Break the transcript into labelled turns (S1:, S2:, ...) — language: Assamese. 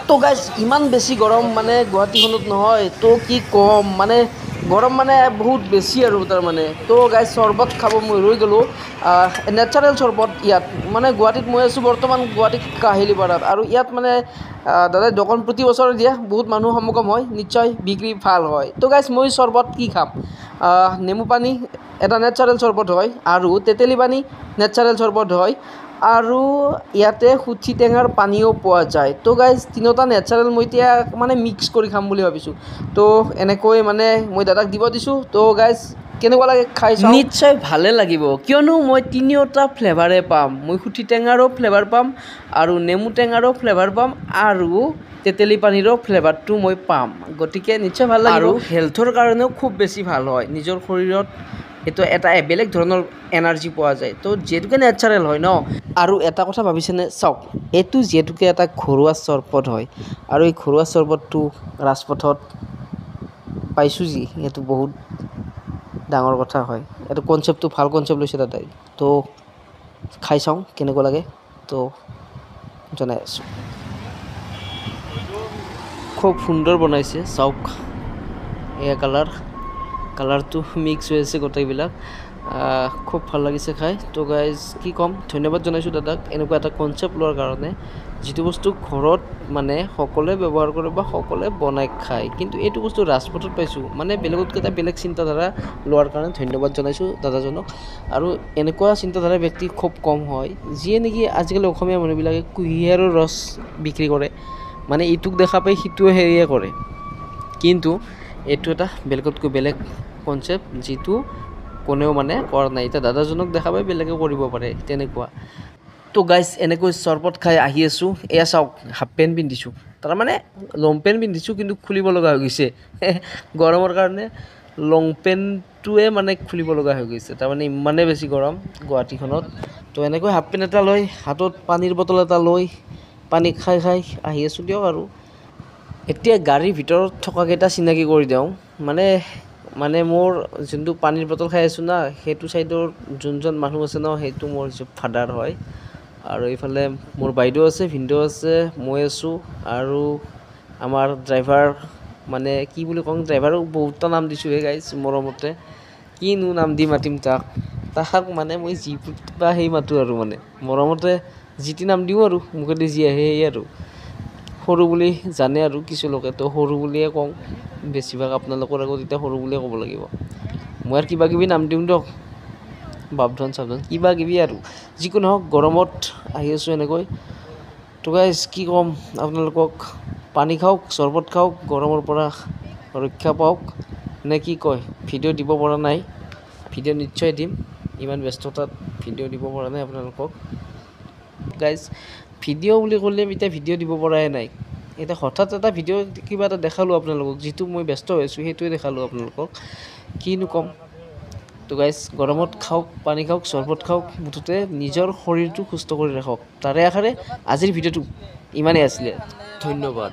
S1: তো গাইজ ইমান বেছি গৰম মানে গুৱাহাটীখনত নহয় তো কি ক'ম মানে গৰম মানে বহুত বেছি আৰু তাৰমানে তো গাইজ চৰবত খাব মই ৰৈ গ'লোঁ নেচাৰেল চৰবত ইয়াত মানে গুৱাহাটীত মই আছোঁ বৰ্তমান গুৱাহাটীত কাহিলীপাৰাত আৰু ইয়াত মানে দাদাই দোকান প্ৰতি বছৰে দিয়ে বহুত মানুহ সমাগম হয় নিশ্চয় বিক্ৰী ভাল হয় তো গাইজ মই চৰবত কি খাম নেমু পানী এটা নেচাৰেল চৰবত হয় আৰু তেতেলী পানী নেচাৰেল চৰবত হয় আৰু ইয়াতে সুঠি টেঙাৰ পানীও পোৱা যায় তো গাইজ তিনিওটা নেচাৰেল মই এতিয়া মানে মিক্স কৰি খাম বুলি ভাবিছোঁ তো এনেকৈ মানে মই দাদাক দিব দিছোঁ তো গাইজ কেনেকুৱা লাগে খাই চাওঁ নিশ্চয় ভালে লাগিব কিয়নো মই তিনিওটা ফ্লেভাৰে পাম মই সুঠি টেঙাৰো ফ্লেভাৰ পাম আৰু নেমু টেঙাৰো ফ্লেভাৰ পাম আৰু তেতেলী পানীৰো ফ্লেভাৰটো মই পাম গতিকে নিশ্চয় ভাল লাগিব আৰু হেল্থৰ কাৰণেও খুব বেছি ভাল হয় নিজৰ শৰীৰত এইটো এটা বেলেগ ধৰণৰ এনাৰ্জি পোৱা যায় তো যিহেতুকে নেচাৰেল হয় ন আৰু এটা কথা ভাবিছেনে চাওক এইটো যিহেতুকে এটা ঘৰুৱা চৰবত হয় আৰু এই ঘৰুৱা চৰবতটো ৰাজপথত পাইছোঁ যি এইটো বহুত ডাঙৰ কথা হয় এইটো কনচেপ্টটো ভাল কনচেপ্ট লৈছে দাদাই তো খাই চাওঁ কেনেকুৱা লাগে তো জনাই আছোঁ খুব সুন্দৰ বনাইছে চাওক এয়া কালাৰটো মিক্স হৈ আছে গোটেইবিলাক খুব ভাল লাগিছে খাই তো গাইজ কি ক'ম ধন্যবাদ জনাইছোঁ দাদাক এনেকুৱা এটা কনচেপ্ট লোৱাৰ কাৰণে যিটো বস্তু ঘৰত মানে সকলোৱে ব্যৱহাৰ কৰে বা সকলোৱে বনাই খায় কিন্তু এইটো বস্তু ৰাজপথত পাইছোঁ মানে বেলেগতকৈ এটা বেলেগ চিন্তাধাৰা লোৱাৰ কাৰণে ধন্যবাদ জনাইছোঁ দাদাজনক আৰু এনেকুৱা চিন্তাধাৰাৰ ব্যক্তি খুব কম হয় যিয়ে নেকি আজিকালি অসমীয়া মানুহবিলাকে কুঁহিয়াৰৰ ৰস বিক্ৰী কৰে মানে ইটোক দেখা পাই সিটোৱে হেৰিয়ে কৰে কিন্তু এইটো এটা বেলেগতকৈ বেলেগ কনচেপ্ট যিটো কোনেও মানে কৰা নাই এতিয়া দাদাজনক দেখা পাই বেলেগে কৰিব পাৰে তেনেকুৱা তো গাইজ এনেকৈ চৰবত খাই আহি আছোঁ এয়া চাওক হাফ পেণ্ট পিন্ধিছোঁ তাৰমানে লং পেণ্ট পিন্ধিছোঁ কিন্তু খুলিব লগা হৈ গৈছে গৰমৰ কাৰণে লং পেণ্টটোৱে মানে খুলিব লগা হৈ গৈছে তাৰমানে ইমানেই বেছি গৰম গুৱাহাটীখনত তো এনেকৈ হাফ পেণ্ট এটা লৈ হাতত পানীৰ বটল এটা লৈ পানী খাই আহি আছোঁ দিয়ক আৰু এতিয়া গাড়ীৰ ভিতৰত থকাকেইটা চিনাকি কৰি দিওঁ মানে মোৰ যোনটো পানীৰ বটল খাই আছোঁ না সেইটো ছাইডৰ যোনজন মানুহ আছে ন সেইটো মোৰ ফাদাৰ হয় আৰু এইফালে মোৰ বাইদেউ আছে ভিনদেউ আছে মই আছোঁ আৰু আমাৰ ড্ৰাইভাৰ মানে কি বুলি কওঁ ড্ৰাইভাৰক বহুতটা নাম দিছোঁ হে গাইজ মৰমতে কিনো নাম দি মাতিম তাক মানে মই যি বা সেই মাতোঁ আৰু মানে মৰমতে যি টি নাম দিওঁ আৰু মুখেদি যি আহে সেই আৰু সৰু বুলি জানে আৰু কিছু লোকে তো সৰু বুলিয়ে কওঁ বেছিভাগ আপোনালোকৰ আগত এতিয়া সৰু বুলিয়ে ক'ব লাগিব মই আৰু কিবা কিবি নাম দিওঁ দিয়ক বাপধন চাপধন কিবা কিবি আৰু যিকোনো হওক গৰমত আহি আছোঁ এনেকৈ তো গাইজ কি ক'ম আপোনালোকক পানী খাওক চৰবত খাওক গৰমৰ পৰা ৰক্ষা পাওক নে কি কয় ভিডিঅ' দিব পৰা নাই ভিডিঅ' নিশ্চয় দিম ইমান ব্যস্ততাত ভিডিঅ' দিব পৰা নাই আপোনালোকক গাইজ ভিডিঅ' বুলি ক'লে এতিয়া ভিডিঅ' দিব পৰাই নাই এতিয়া হঠাৎ এটা ভিডিঅ' কিবা এটা দেখালোঁ আপোনালোকক যিটো মই ব্যস্ত হৈ আছোঁ সেইটোৱে দেখালোঁ আপোনালোকক কিনো ক'ম তো গাইজ গৰমত খাওক পানী খাওক চৰবত খাওক মুঠতে নিজৰ শৰীৰটো সুস্থ কৰি ৰাখক তাৰে আশাৰে আজিৰ ভিডিঅ'টো ইমানেই আছিলে ধন্যবাদ